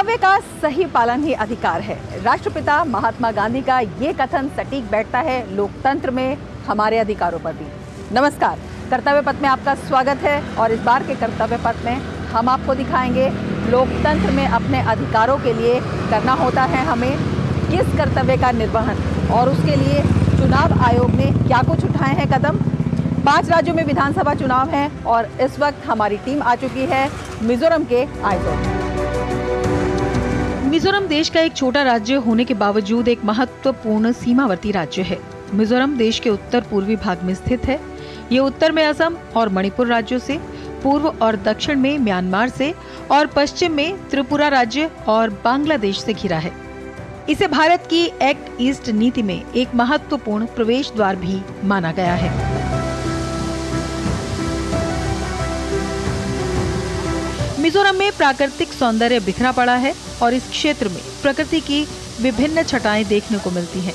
कर्तव्य का सही पालन ही अधिकार है। राष्ट्रपिता महात्मा गांधी का ये कथन सटीक बैठता है लोकतंत्र में हमारे अधिकारों पर भी। नमस्कार, कर्तव्य पथ में आपका स्वागत है और इस बार के कर्तव्य पथ में हम आपको दिखाएंगे लोकतंत्र में अपने अधिकारों के लिए करना होता है हमें किस कर्तव्य का निर्वहन और उसके लिए चुनाव आयोग ने क्या कुछ उठाए हैं कदम। 5 राज्यों में विधानसभा चुनाव हैं और इस वक्त हमारी टीम आ चुकी है मिजोरम के आइजोल। मिजोरम देश का एक छोटा राज्य होने के बावजूद एक महत्वपूर्ण सीमावर्ती राज्य है। मिजोरम देश के उत्तर पूर्वी भाग में स्थित है। ये उत्तर में असम और मणिपुर राज्यों से, पूर्व और दक्षिण में म्यांमार से और पश्चिम में त्रिपुरा राज्य और बांग्लादेश से घिरा है। इसे भारत की एक्ट ईस्ट नीति में एक महत्वपूर्ण प्रवेश द्वार भी माना गया है। मिजोरम में प्राकृतिक सौंदर्य बिखरा पड़ा है और इस क्षेत्र में प्रकृति की विभिन्न छटाएं देखने को मिलती हैं।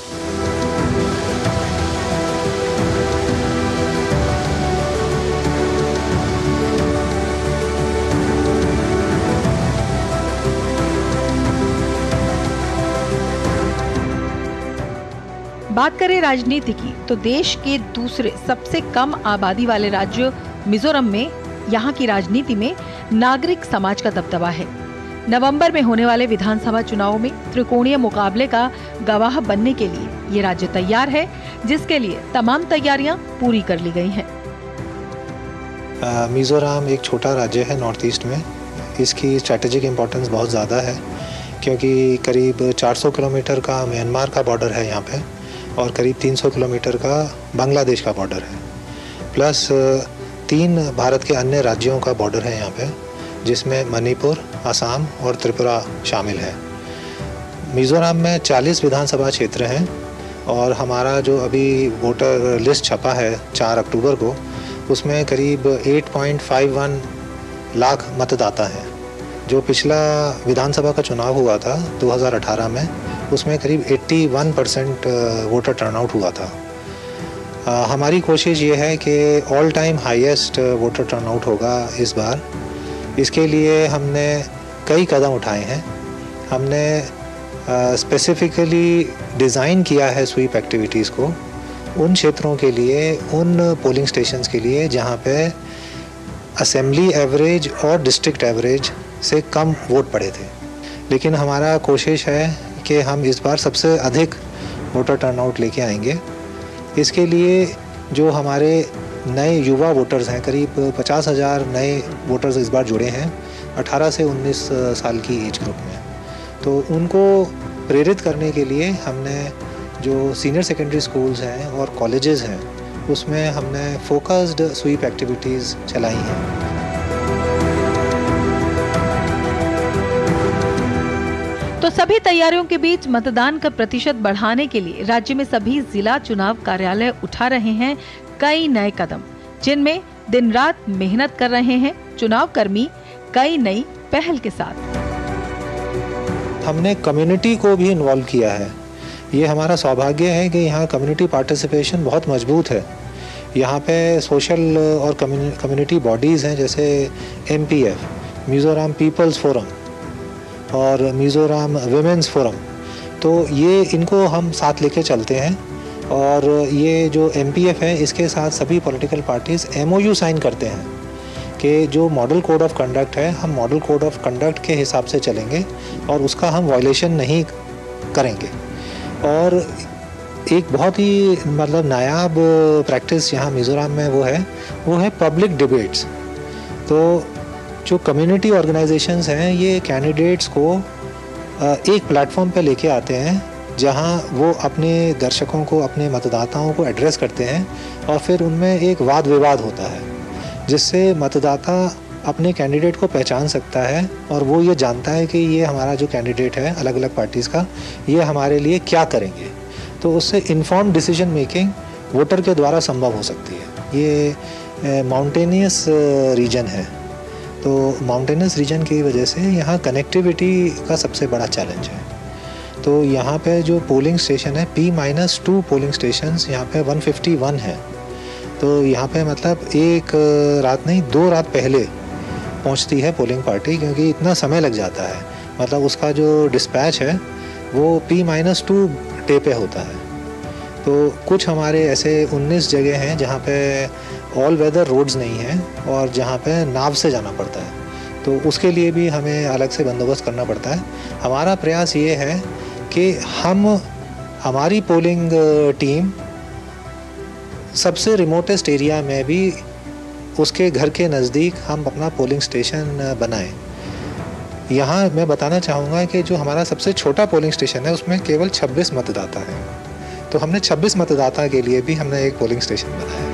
बात करें राजनीति की तो देश के दूसरे सबसे कम आबादी वाले राज्य मिजोरम में यहाँ की राजनीति में नागरिक समाज का दबदबा है। नवंबर में होने वाले विधानसभा चुनाव में त्रिकोणीय मुकाबले का गवाह बनने के लिए ये राज्य तैयार है, जिसके लिए तमाम तैयारियां पूरी कर ली गई हैं। मिजोरम एक छोटा राज्य है नॉर्थ ईस्ट में। इसकी स्ट्रेटेजिक इम्पोर्टेंस बहुत ज़्यादा है क्योंकि करीब 400 किलोमीटर का म्यांमार का बॉर्डर है यहाँ पे और करीब 300 किलोमीटर का बांग्लादेश का बॉर्डर है, प्लस 3 भारत के अन्य राज्यों का बॉर्डर है यहाँ पे, जिसमें मणिपुर, असम और त्रिपुरा शामिल है। मिजोरम में 40 विधानसभा क्षेत्र हैं और हमारा जो अभी वोटर लिस्ट छपा है 4 अक्टूबर को, उसमें करीब 8.51 लाख मतदाता हैं। जो पिछला विधानसभा का चुनाव हुआ था 2018 में, उसमें करीब 81% वोटर टर्नआउट हुआ था। हमारी कोशिश ये है कि all time highest voter turnout होगा इस बार। इसके लिए हमने कई कदम उठाए हैं। हमने स्पेसिफिकली डिज़ाइन किया है स्वीप एक्टिविटीज़ को उन क्षेत्रों के लिए, उन पोलिंग स्टेशंस के लिए जहाँ पे असेंबली एवरेज और डिस्ट्रिक्ट एवरेज से कम वोट पड़े थे। लेकिन हमारा कोशिश है कि हम इस बार सबसे अधिक वोटर टर्नआउट लेके आएंगे। इसके लिए जो हमारे नए युवा वोटर्स हैं, करीब 50,000 नए वोटर्स इस बार जुड़े हैं 18 से 19 साल की एज ग्रुप में। तो उनको प्रेरित करने के लिए हमने जो सीनियर सेकेंडरी स्कूल्स हैं और कॉलेजेस हैं, उसमें हमने फोकस्ड स्वीप एक्टिविटीज़ चलाई हैं। तो सभी तैयारियों के बीच मतदान का प्रतिशत बढ़ाने के लिए राज्य में सभी जिला चुनाव कार्यालय उठा रहे हैं कई नए कदम, जिनमें दिन रात मेहनत कर रहे हैं चुनाव कर्मी कई नई पहल के साथ। हमने कम्युनिटी को भी इन्वॉल्व किया है। ये हमारा सौभाग्य है कि यहाँ कम्युनिटी पार्टिसिपेशन बहुत मजबूत है। यहाँ पे सोशल और कम्युनिटी बॉडीज़ हैं, जैसे MPF, मिज़ोरम पीपल्स फोरम और मिज़ोरम विमेंस फोरम। तो ये इनको हम साथ लेके चलते हैं और ये जो MPF है, इसके साथ सभी पॉलिटिकल पार्टीज़ MOU साइन करते हैं कि जो मॉडल कोड ऑफ कंडक्ट है, हम मॉडल कोड ऑफ कंडक्ट के हिसाब से चलेंगे और उसका हम वायलेशन नहीं करेंगे। और एक बहुत ही नायाब प्रैक्टिस यहाँ मिज़ोरम में वो है पब्लिक डिबेट्स। तो जो कम्युनिटी ऑर्गेनाइजेशंस हैं, ये कैंडिडेट्स को एक प्लेटफॉर्म पे लेके आते हैं जहां वो अपने दर्शकों को, अपने मतदाताओं को एड्रेस करते हैं और फिर उनमें एक वाद विवाद होता है, जिससे मतदाता अपने कैंडिडेट को पहचान सकता है और वो ये जानता है कि ये हमारा जो कैंडिडेट है अलग अलग पार्टीज़ का, ये हमारे लिए क्या करेंगे। तो उससे इन्फॉर्म्ड डिसीजन मेकिंग वोटर के द्वारा संभव हो सकती है। ये माउंटेनियस रीजन है, तो माउंटेनस रीजन की वजह से यहाँ कनेक्टिविटी का सबसे बड़ा चैलेंज है। तो यहाँ पे जो पोलिंग स्टेशन है, P-2 पोलिंग स्टेशंस यहाँ पे 151 है। तो यहाँ पे एक रात नहीं 2 रात पहले पहुँचती है पोलिंग पार्टी, क्योंकि इतना समय लग जाता है। मतलब उसका जो डिस्पैच है वो P-2 डे पे होता है। तो कुछ हमारे ऐसे 19 जगह हैं जहाँ पे ऑल वेदर रोड्स नहीं हैं और जहाँ पे नाव से जाना पड़ता है, तो उसके लिए भी हमें अलग से बंदोबस्त करना पड़ता है। हमारा प्रयास ये है कि हमारी पोलिंग टीम सबसे रिमोटेस्ट एरिया में भी उसके घर के नज़दीक हम अपना पोलिंग स्टेशन बनाएं। यहाँ मैं बताना चाहूँगा कि जो हमारा सबसे छोटा पोलिंग स्टेशन है उसमें केवल 26 मतदाता हैं, तो हमने 26 मतदाता के लिए भी हमने एक पोलिंग स्टेशन बनाया है।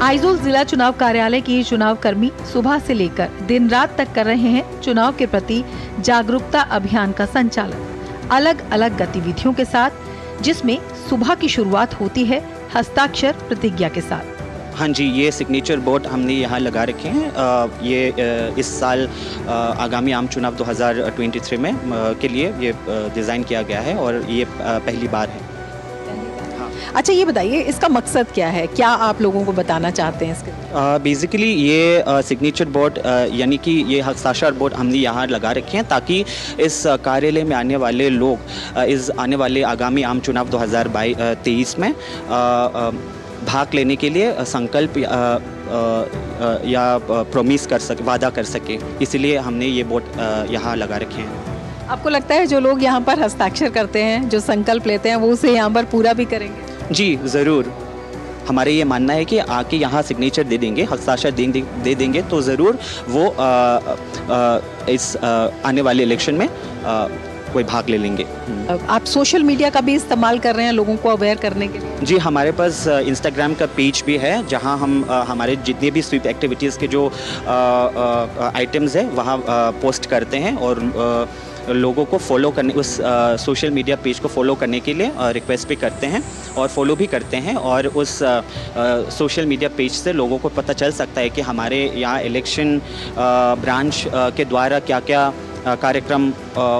आइजोल जिला चुनाव कार्यालय के चुनाव कर्मी सुबह से लेकर दिन रात तक कर रहे हैं चुनाव के प्रति जागरूकता अभियान का संचालन अलग अलग गतिविधियों के साथ, जिसमें सुबह की शुरुआत होती है हस्ताक्षर प्रतिज्ञा के साथ। हाँ जी, ये सिग्नेचर बोर्ड हमने यहाँ लगा रखे हैं। ये इस साल आगामी आम चुनाव 2023 में के लिए ये डिज़ाइन किया गया है और ये पहली बार है। अच्छा, ये बताइए इसका मकसद क्या है, क्या आप लोगों को बताना चाहते हैं इसके? बेसिकली ये सिग्नेचर बोर्ड यानी कि ये हस्ताक्षर बोर्ड हमने यहाँ लगा रखे हैं ताकि इस कार्यालय में आने वाले लोग इस आने वाले आगामी आम चुनाव 2023 में भाग लेने के लिए संकल्प या प्रॉमिस कर सके, वादा कर सके, इसलिए हमने ये बोर्ड यहाँ लगा रखे हैं। आपको लगता है जो लोग यहाँ पर हस्ताक्षर करते हैं, जो संकल्प लेते हैं, वो उसे यहाँ पर पूरा भी करेंगे? जी ज़रूर, हमारे ये मानना है कि आके यहाँ सिग्नेचर दे देंगे, हस्ताक्षर दे देंगे तो ज़रूर वो इस आने वाले इलेक्शन में कोई भाग ले लेंगे। आप सोशल मीडिया का भी इस्तेमाल कर रहे हैं लोगों को अवेयर करने के लिए? जी, हमारे पास इंस्टाग्राम का पेज भी है जहां हम हमारे जितने भी स्वीप एक्टिविटीज़ के जो आइटम्स हैं वहां पोस्ट करते हैं और लोगों को फॉलो करने, उस सोशल मीडिया पेज को फॉलो करने के लिए रिक्वेस्ट भी करते हैं और फॉलो भी करते हैं। और उस सोशल मीडिया पेज से लोगों को पता चल सकता है कि हमारे यहाँ इलेक्शन ब्रांच के द्वारा क्या क्या कार्यक्रम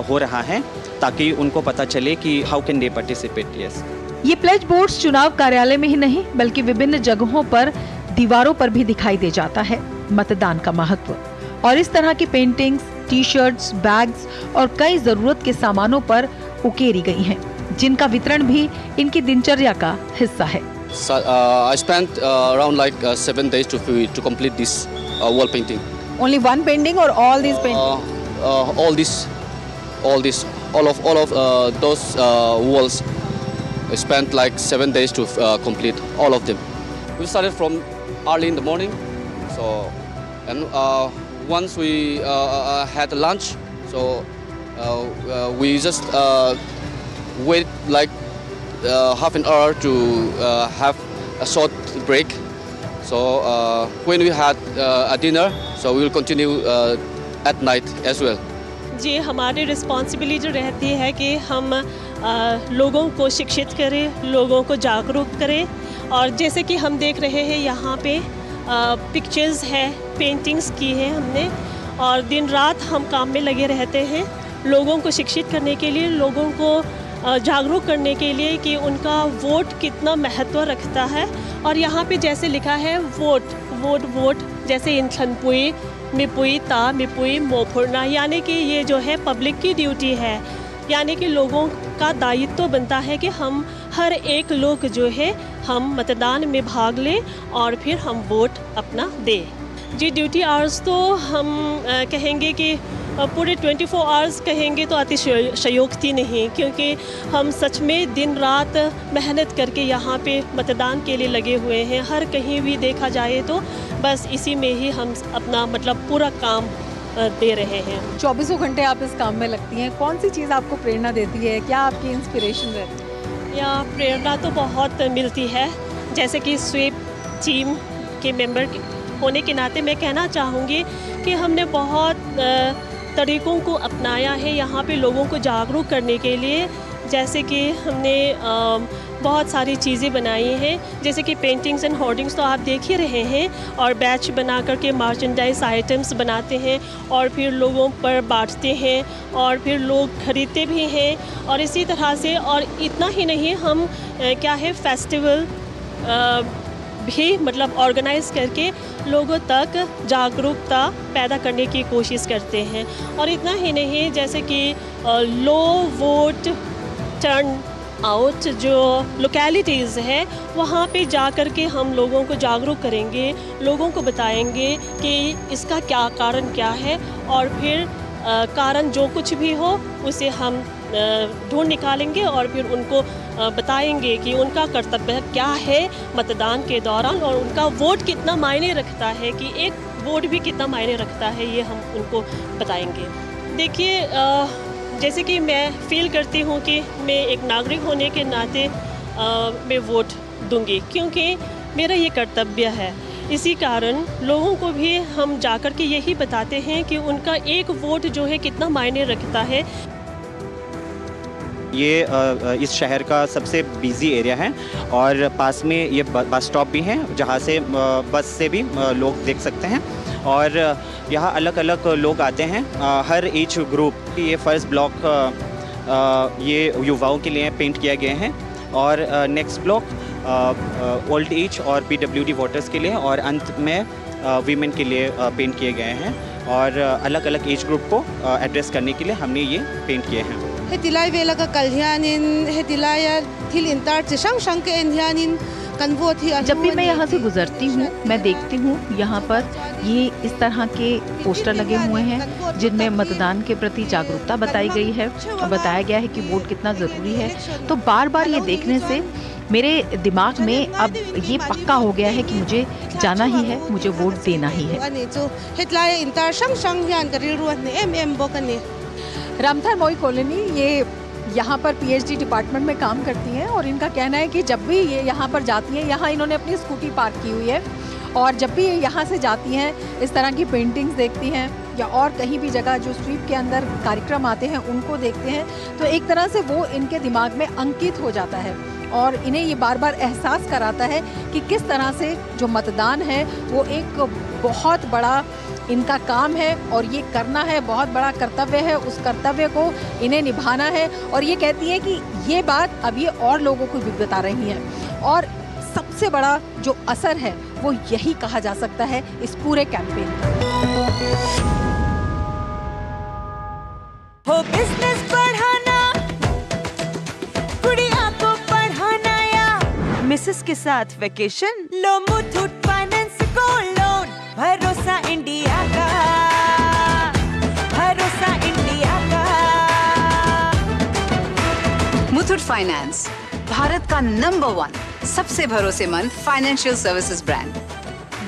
हो रहा है, ताकि उनको पता चले कि how can they participate. Yes, ये प्लेज बोर्ड्स चुनाव कार्यालय में ही नहीं बल्कि विभिन्न जगहों पर दीवारों पर भी दिखाई दे जाता है मतदान का महत्व, और इस तरह की पेंटिंग्स, टी शर्ट्स, बैग्स और कई जरूरत के सामानों पर उकेरी गई हैं, जिनका वितरण भी इनकी दिनचर्या का हिस्सा है। I spent around like 7 days to complete this wall painting. Only one painting or all these paintings? All of those walls. I spent like 7 days to complete all of them. We started from early in the morning, and once we had lunch, so we just wait like half an hour to have a short break. So when we had a dinner, so we will continue at night as well. जी, हमारी responsibility रहती है कि हम लोगों को शिक्षित करें, लोगों को जागरूक करें। और जैसे कि हम देख रहे हैं यहाँ पे पिक्चर्स है, पेंटिंग्स की है हमने, और दिन रात हम काम में लगे रहते हैं लोगों को शिक्षित करने के लिए, लोगों को जागरूक करने के लिए कि उनका वोट कितना महत्व रखता है। और यहाँ पे जैसे लिखा है वोट वोट वोट, जैसे इंथनपुई मिपुई ता मिपुई मोफुरना, यानी कि ये जो है पब्लिक की ड्यूटी है, यानी कि लोगों का दायित्व बनता है कि हम हर एक लोग जो है हम मतदान में भाग लें और फिर हम वोट अपना दें। जी, ड्यूटी आवर्स तो हम कहेंगे कि पूरे 24 आवर्स कहेंगे तो अतिशयोक्ति नहीं, क्योंकि हम सच में दिन रात मेहनत करके यहाँ पे मतदान के लिए लगे हुए हैं। हर कहीं भी देखा जाए तो बस इसी में ही हम अपना मतलब पूरा काम दे रहे हैं। 24 घंटे आप इस काम में लगती हैं, कौन सी चीज़ आपको प्रेरणा देती है, क्या आपकी इंस्पिरेशन रहती है? या प्रेरणा तो बहुत मिलती है, जैसे कि स्वीप टीम के मेंबर होने के नाते मैं कहना चाहूँगी कि हमने बहुत तरीक़ों को अपनाया है यहाँ पे लोगों को जागरूक करने के लिए। जैसे कि हमने बहुत सारी चीज़ें बनाई हैं, जैसे कि पेंटिंग्स एंड होर्डिंग्स तो आप देख ही रहे हैं, और बैच बना करके मर्चेंडाइज आइटम्स बनाते हैं और फिर लोगों पर बांटते हैं और फिर लोग खरीदते भी हैं। और इसी तरह से, और इतना ही नहीं, हम क्या है फेस्टिवल भी मतलब ऑर्गेनाइज करके लोगों तक जागरूकता पैदा करने की कोशिश करते हैं। और इतना ही नहीं, जैसे कि लो वोट टर्न आउट जो लोकेलिटीज़ है वहाँ पे जा कर के हम लोगों को जागरूक करेंगे, लोगों को बताएंगे कि इसका क्या कारण क्या है, और फिर कारण जो कुछ भी हो उसे हम ढूंढ निकालेंगे और फिर उनको बताएंगे कि उनका कर्तव्य क्या है मतदान के दौरान, और उनका वोट कितना मायने रखता है, कि एक वोट भी कितना मायने रखता है, ये हम उनको बताएंगे। देखिए, जैसे कि मैं फील करती हूँ कि मैं एक नागरिक होने के नाते मैं वोट दूंगी, क्योंकि मेरा ये कर्तव्य है। इसी कारण लोगों को भी हम जाकर के यही बताते हैं कि उनका एक वोट जो है कितना मायने रखता है। ये इस शहर का सबसे बिजी एरिया है और पास में ये बस स्टॉप भी है, जहाँ से बस से भी लोग देख सकते हैं। और यहाँ अलग अलग लोग आते हैं, हर एज ग्रुप। ये फर्स्ट ब्लॉक ये युवाओं के लिए पेंट किया गया है, और नेक्स्ट ब्लॉक ओल्ड एज और PWD वोटर्स के लिए, और अंत में वीमेन के लिए पेंट किए गए हैं। और अलग अलग एज ग्रुप को एड्रेस करने के लिए हमने ये पेंट किए हैं। हेतिलाई वेला का कल्याणिन हेतिलाया थिल इंतार चिशंग शंक एनयानिन कन्वो थी। जब भी मैं यहाँ से गुजरती हूँ मैं देखती हूँ यहाँ पर ये इस तरह के पोस्टर लगे हुए हैं जिनमें मतदान के प्रति जागरूकता बताई गई है और बताया गया है कि वोट कितना ज़रूरी है। तो बार बार ये देखने से मेरे दिमाग में अब ये पक्का हो गया है कि मुझे जाना ही है, मुझे वोट देना ही है। रामथर मोई कॉलोनी ये यहाँ पर PhD डिपार्टमेंट में काम करती हैं, और इनका कहना है कि जब भी ये यहाँ पर जाती हैं, यहाँ इन्होंने अपनी स्कूटी पार्क की हुई है, और जब भी ये यहाँ से जाती हैं इस तरह की पेंटिंग्स देखती हैं या और कहीं भी जगह जो स्वीप के अंदर कार्यक्रम आते हैं उनको देखते हैं, तो एक तरह से वो इनके दिमाग में अंकित हो जाता है और इन्हें ये बार बार एहसास कराता है कि किस तरह से जो मतदान है वो एक बहुत बड़ा इनका काम है और ये करना है, बहुत बड़ा कर्तव्य है। उस कर्तव्य को इन्हें निभाना है, और ये कहती है कि ये बात अब ये और लोगों को भी बता रही हैं। और सबसे बड़ा जो असर है वो यही कहा जा सकता है इस पूरे कैंपेन का। हो बिजनेस बढ़ाना, गुड़िया को पढ़ाना, या मिसेस के साथ वेकेशन, लो मुथूट फाइनेंस गोल्ड लोन। भरोसा इंडिया का, भरोसा इंडिया का। मुथूट फाइनेंस भारत का नंबर 1 सबसे भरोसेमंद financial services brand.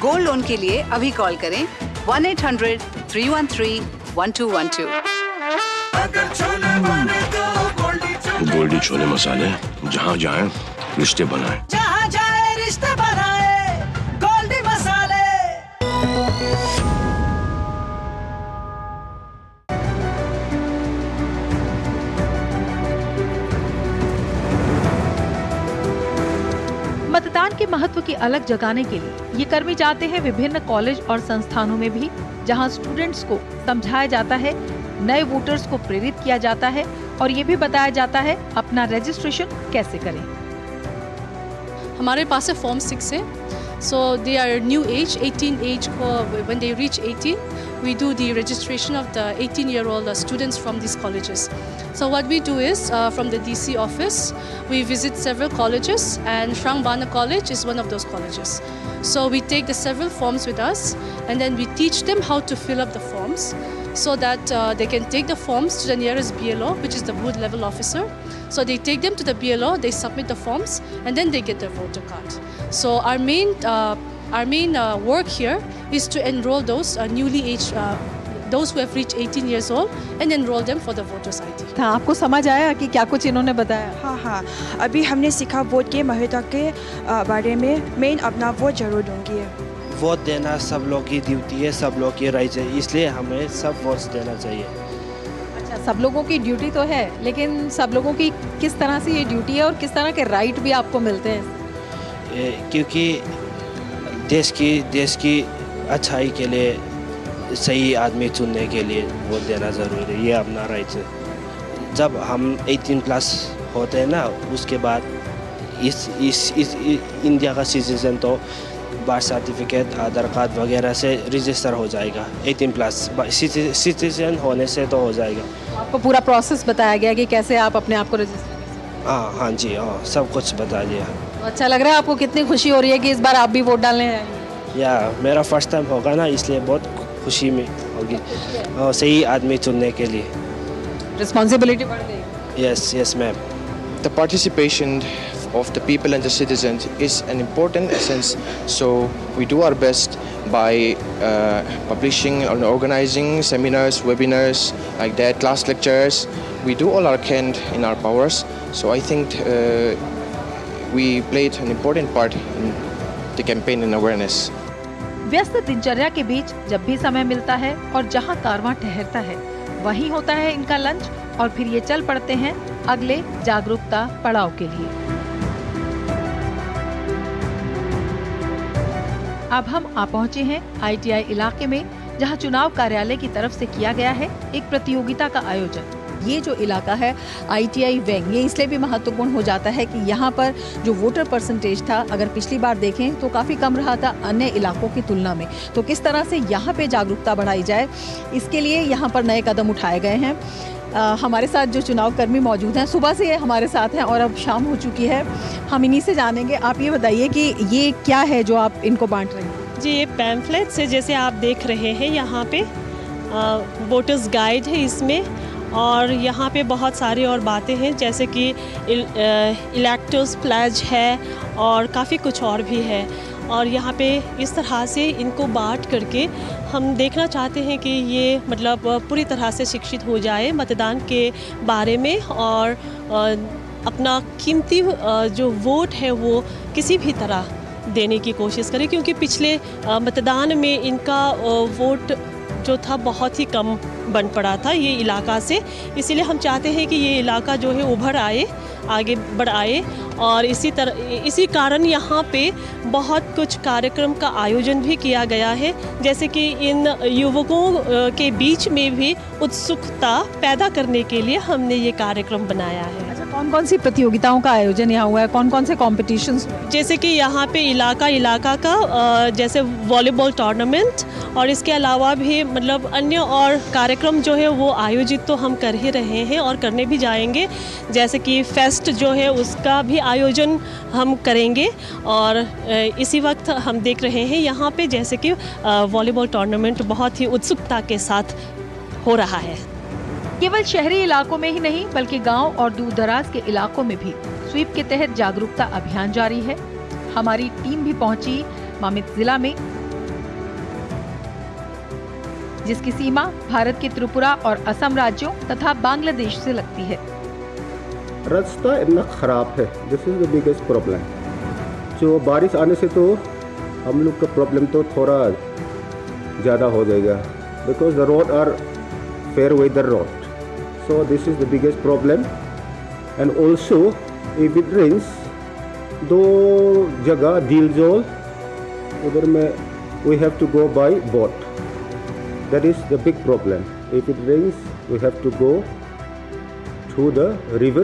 Gold loan के लिए अभी कॉल करें 1-800-313-1212। गोल्डी छोले मसाले, जहाँ जाए रिश्ते बनाए, जहाँ जाए रिश्ते बनाए, गोल्डी मसाले। मतदान के महत्व की अलग जगाने के लिए ये कर्मी जाते हैं विभिन्न कॉलेज और संस्थानों में भी, जहां स्टूडेंट्स को समझाया जाता है, नए वोटर्स को प्रेरित किया जाता है और ये भी बताया जाता है अपना रजिस्ट्रेशन कैसे करें। हमारे पास फॉर्म 6 है, so they are new age 18 age को when they reach 18 we do the registration of the 18-year-old students from these colleges. So what we do is from the DC office we visit several colleges, and Shrang Bana College is one of those colleges. So we take the several forms with us and then we teach them how to fill up the forms so that they can take the forms to the nearest BLO, which is the booth level officer. So they take them to the BLO, they submit the forms, and then they get their voter card. So our main work here is to enroll those newly aged, those who have reached 18 years old, and enroll them for the voters ID. था आपको समझ आया कि क्या कुछ इन्होंने बताया? हाँ, अभी हमने सीखा वोट के महत्व के बारे में। मैं अपना वोट जरूर दूंगी। वोट देना सब लोग की ड्यूटी है, सब लोग की राइट है, इसलिए हमें सब वोट देना चाहिए। अच्छा, सब लोगों की ड्यूटी तो है, लेकिन सब लोगों की किस तरह से ये ड्यूटी है और किस तरह के राइट भी आपको मिलते हैं? क्योंकि देश की अच्छाई के लिए सही आदमी चुनने के लिए वोट देना ज़रूरी है, ये अपना राइट है। जब हम 18+ होते हैं ना, उसके बाद इस इंडिया का सिटीजन तो बर्थ सर्टिफिकेट, आधार कार्ड वगैरह से रजिस्टर हो जाएगा। 18+ सिटीजन होने से तो हो जाएगा। आपको पूरा प्रोसेस बताया गया कि कैसे आप अपने आप को रजिस्टर कर सकते हैं? हाँ जी, हाँ, सब कुछ बता दिया। तो अच्छा लग रहा है आपको? कितनी खुशी हो रही है कि इस बार आप भी वोट डालने आए? या मेरा फर्स्ट टाइम होगा ना, इसलिए बहुत खुशी में होगी सही आदमी चुनने के लिए। रिस्पॉन्सिबिलिटी बढ़ गई? Yes ma'am. The participation of the people and the citizens is an important essence, so we do our best by publishing and organizing seminars, webinars like that, class lectures. We do all our can in our powers, so I think we played an important part in the campaign and awareness. व्यस्त दिनचर्या के बीच जब भी समय मिलता है और जहां कारवां ठहरता है वहीं होता है इनका लंच, और फिर ये चल पड़ते हैं अगले जागरूकता पड़ाव के लिए। अब हम आ पहुंचे हैं ITI इलाके में, जहां चुनाव कार्यालय की तरफ से किया गया है एक प्रतियोगिता का आयोजन। ये जो इलाका है ITI वेंग, ये इसलिए भी महत्वपूर्ण हो जाता है कि यहाँ पर जो वोटर परसेंटेज था, अगर पिछली बार देखें तो काफ़ी कम रहा था अन्य इलाकों की तुलना में। तो किस तरह से यहाँ पे जागरूकता बढ़ाई जाए, इसके लिए यहाँ पर नए कदम उठाए गए हैं। हमारे साथ जो चुनाव कर्मी मौजूद हैं, सुबह से ये हमारे साथ हैं और अब शाम हो चुकी है, हम इन्हीं से जानेंगे। आप ये बताइए कि ये क्या है जो आप इनको बांट रहे हैं? जी, ये पैम्फलेट्स है, जैसे आप देख रहे हैं यहाँ पे वोटर्स गाइड है इसमें, और यहाँ पे बहुत सारी और बातें हैं जैसे कि इलेक्टर्स प्लेज है और काफ़ी कुछ और भी है। और यहाँ पे इस तरह से इनको बांट करके हम देखना चाहते हैं कि ये मतलब पूरी तरह से शिक्षित हो जाए मतदान के बारे में, और अपना कीमती जो वोट है वो किसी भी तरह देने की कोशिश करें, क्योंकि पिछले मतदान में इनका वोट जो था बहुत ही कम बन पड़ा था ये इलाका से। इसीलिए हम चाहते हैं कि ये इलाका जो है उभर आए, आगे बढ़ आए, और इसी कारण यहाँ पे बहुत कुछ कार्यक्रम का आयोजन भी किया गया है, जैसे कि इन युवकों के बीच में भी उत्सुकता पैदा करने के लिए हमने ये कार्यक्रम बनाया है। अच्छा, कौन कौन सी प्रतियोगिताओं का आयोजन यहाँ हुआ है? कौन कौन से कॉम्पिटिशन्स? जैसे कि यहाँ पे इलाका का जैसे वॉलीबॉल टूर्नामेंट, और इसके अलावा भी मतलब अन्य और कार्यक्रम जो है वो आयोजित तो हम कर ही रहे हैं और करने भी जाएंगे, जैसे कि फेस्ट जो है उसका भी आयोजन हम करेंगे। और इसी वक्त हम देख रहे हैं यहाँ पे जैसे कि वॉलीबॉल टूर्नामेंट बहुत ही उत्सुकता के साथ हो रहा है। केवल शहरी इलाकों में ही नहीं बल्कि गांव और दूर दराज के इलाकों में भी स्वीप के तहत जागरूकता अभियान जारी है। हमारी टीम भी पहुंची मामित जिला में, जिसकी सीमा भारत के त्रिपुरा और असम राज्यों तथा बांग्लादेश से लगती है। रास्ता इतना खराब है, this is the biggest problem. जो बारिश आने से तो हम लोग का प्रॉब्लम तो थोड़ा ज़्यादा हो जाएगा, because the road are fair weather road, so this is the biggest problem. And also if it rains, दो जगह डीलजोल उधर में we have to go by boat, that is the big problem. If it rains we have to go to the river,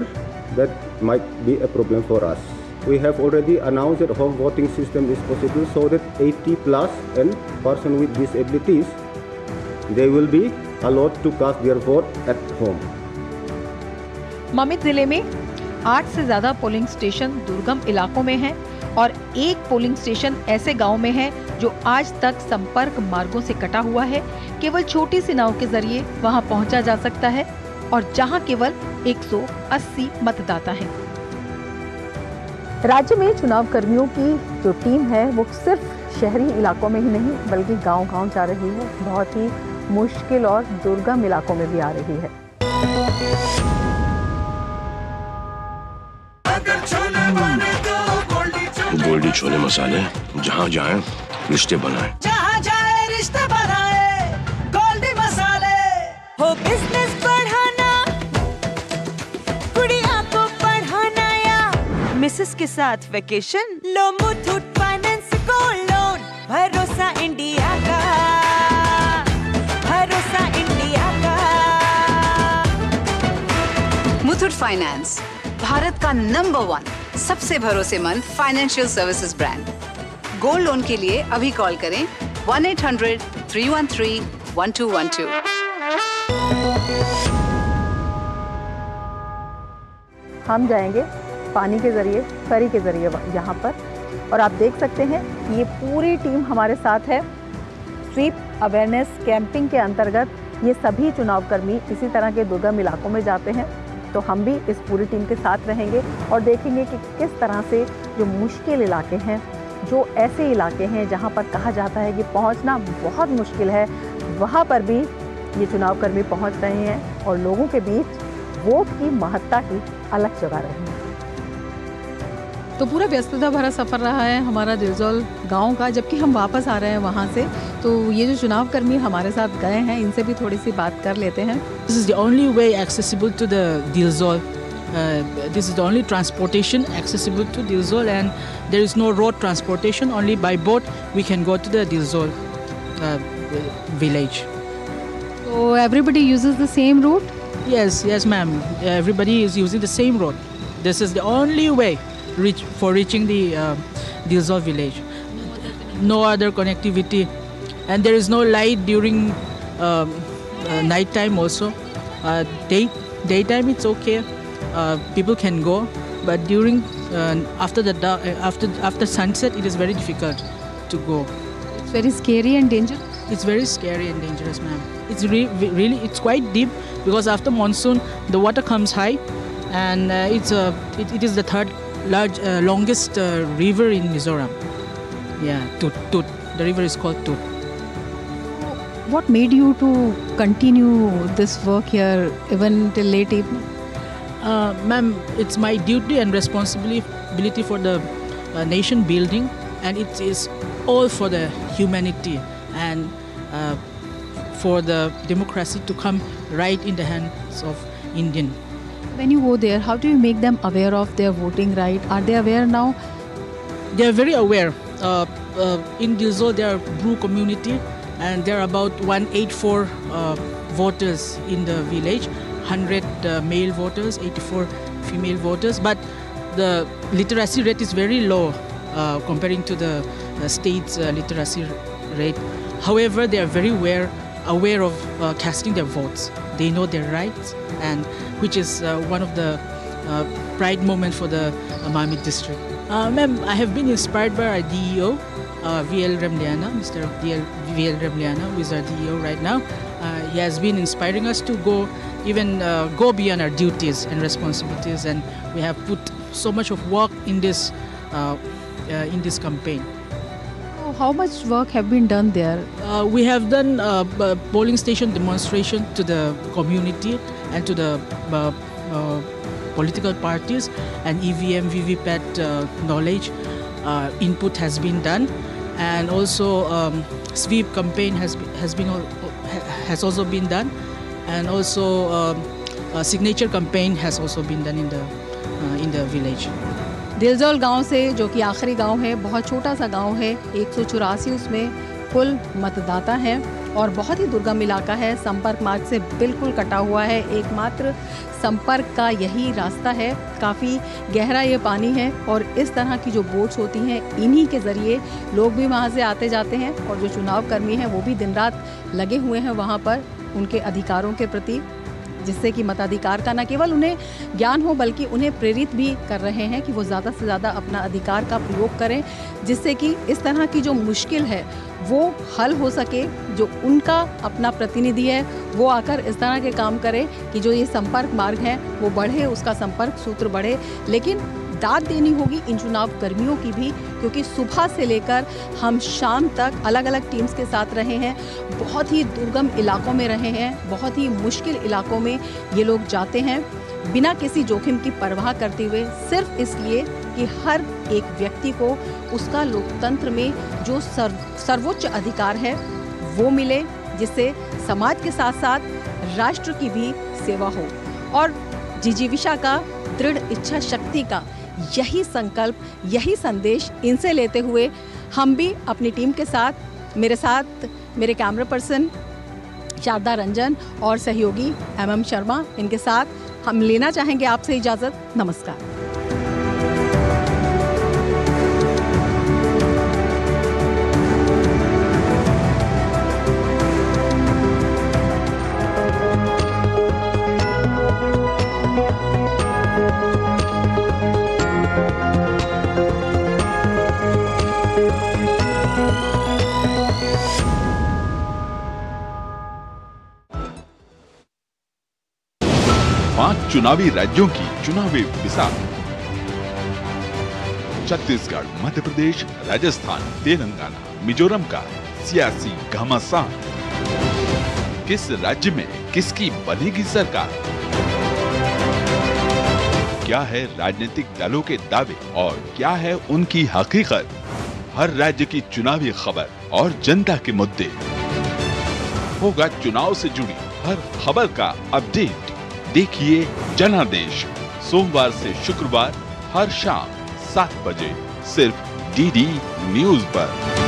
that might be a problem for us. We have already announced that home voting system is possible, so that 80+ and person with disabilities, they will be allowed to cast their vote at home. ममित जिले में 8 से ज्यादा polling station दुर्गम इलाकों में हैं और एक पोलिंग स्टेशन ऐसे गांव में है जो आज तक संपर्क मार्गों से कटा हुआ है। केवल छोटी सी नाव के जरिए वहां पहुंचा जा सकता है और जहां केवल 180 मतदाता हैं। राज्य में चुनाव कर्मियों की जो टीम है वो सिर्फ शहरी इलाकों में ही नहीं बल्कि गांव-गांव जा रही है, बहुत ही मुश्किल और दुर्गम इलाकों में भी आ रही है। गोल्डी छोले मसाले, जहाँ जाए रिश्ते बनाए, जहाँ जाए रिश्ते बनाए, गोल्डी मसाले। हो बिजनेस बढ़ाना, गुड़िया को पढ़ाना, या मिसेस के साथ वेकेशन, लो मुथूट फाइनेंस गोल्ड लोन। भरोसा इंडिया का, भरोसा इंडिया का। मुथूट फाइनेंस, भारत का नंबर 1 सबसे भरोसेमंद financial services brand. Gold loan के लिए अभी कॉल करें 1-800-313-1212। हम जाएंगे पानी के ज़रिए, फेरी के ज़रिए यहाँ पर, और आप देख सकते हैं कि ये पूरी टीम हमारे साथ है। स्वीप अवेयरनेस कैंपिंग के अंतर्गत ये सभी चुनाव कर्मी इसी तरह के दुर्गम इलाकों में जाते हैं, तो हम भी इस पूरी टीम के साथ रहेंगे और देखेंगे कि किस तरह से जो मुश्किल इलाके हैं, जो ऐसे इलाके हैं जहाँ पर कहा जाता है कि पहुँचना बहुत मुश्किल है, वहाँ पर भी ये चुनाव कर्मी पहुँच रहे हैं और लोगों के बीच वोट की महत्ता की अलग जगह रही है। तो पूरा व्यस्तता भरा सफ़र रहा है हमारा दिलजौल गांव का। जबकि हम वापस आ रहे हैं वहां से, तो ये जो चुनाव कर्मी हमारे साथ गए हैं, इनसे भी थोड़ी सी बात कर लेते हैं। This is the only way accessible to the Dilzol. This is the only transportation accessible to Dilzol, and there is no road transportation. Only by boat we can go to the Dilzol village. So everybody uses the same route? Yes, ma'am. Everybody is using the same road. This is the only way for reaching the Dilzol village. No other connectivity, and there is no light during night time also. Daytime it's okay, people can go, but during after sunset it is very difficult to go. It's very scary and dangerous. It's very scary and dangerous, ma'am. It's really it's quite deep, because after monsoon the water comes high, and it is the third longest river in Mizoram. Yeah, Tut. The river is called Tut. What made you to continue this work here even till late evening? Ma'am, it's my duty and responsibility for the nation building, and it is all for the humanity and for the democracy to come right in the hands of Indian. When you go there, how do you make them aware of their voting right? Are they aware now? They are very aware. In Dilzol, there are Bru community, and there are about 184 voters in the village, 100 male voters, 84 female voters. But the literacy rate is very low comparing to the state's literacy rate. However, they are very aware of casting their votes. They know their rights, and which is one of the pride moment for the Mamit district. Ma'am, I have been inspired by our DEO, VL Remliana, Mr. VL Remliana, who is our DEO right now. He has been inspiring us to go beyond our duties and responsibilities, and we have put so much of work in this campaign. How much work have been done there? We have done polling station demonstration to the community and to the political parties, and EVM, VVPAT knowledge input has been done, and also sweep campaign has also been done, and also signature campaign has also been done in the village. दिलजौल गांव से, जो कि आखिरी गांव है, बहुत छोटा सा गांव है, 184 उसमें कुल मतदाता हैं और बहुत ही दुर्गम इलाका है, संपर्क मार्ग से बिल्कुल कटा हुआ है। एकमात्र संपर्क का यही रास्ता है, काफ़ी गहरा ये पानी है, और इस तरह की जो बोट्स होती हैं, इन्हीं के ज़रिए लोग भी वहाँ से आते जाते हैं, और जो चुनाव कर्मी हैं वो भी दिन रात लगे हुए हैं वहाँ पर उनके अधिकारों के प्रति, जिससे कि मताधिकार का न केवल उन्हें ज्ञान हो बल्कि उन्हें प्रेरित भी कर रहे हैं कि वो ज़्यादा से ज़्यादा अपना अधिकार का प्रयोग करें, जिससे कि इस तरह की जो मुश्किल है वो हल हो सके। जो उनका अपना प्रतिनिधि है वो आकर इस तरह के काम करे कि जो ये संपर्क मार्ग है वो बढ़े, उसका संपर्क सूत्र बढ़े। लेकिन दाद देनी होगी इन चुनाव कर्मियों की भी, क्योंकि सुबह से लेकर हम शाम तक अलग अलग टीम्स के साथ रहे हैं, बहुत ही दुर्गम इलाकों में रहे हैं, बहुत ही मुश्किल इलाकों में ये लोग जाते हैं बिना किसी जोखिम की परवाह करते हुए, सिर्फ इसलिए कि हर एक व्यक्ति को उसका लोकतंत्र में जो सर्वोच्च अधिकार है वो मिले, जिससे समाज के साथ साथ राष्ट्र की भी सेवा हो। और जिजीविषा का, दृढ़ इच्छा शक्ति का यही संकल्प, यही संदेश इनसे लेते हुए हम भी अपनी टीम के साथ, मेरे साथ मेरे कैमरा पर्सन शारदा रंजन और सहयोगी MM शर्मा, इनके साथ हम लेना चाहेंगे आपसे इजाज़त। नमस्कार। चुनावी राज्यों की चुनावी मिसाल। छत्तीसगढ़, मध्य प्रदेश, राजस्थान, तेलंगाना, मिजोरम का सियासी घमासान। किस राज्य में किसकी बनेगी सरकार? क्या है राजनीतिक दलों के दावे और क्या है उनकी हकीकत? हर राज्य की चुनावी खबर और जनता के मुद्दे। होगा चुनाव से जुड़ी हर खबर का अपडेट। देखिए जनादेश सोमवार से शुक्रवार हर शाम 7 बजे सिर्फ डीडी न्यूज पर।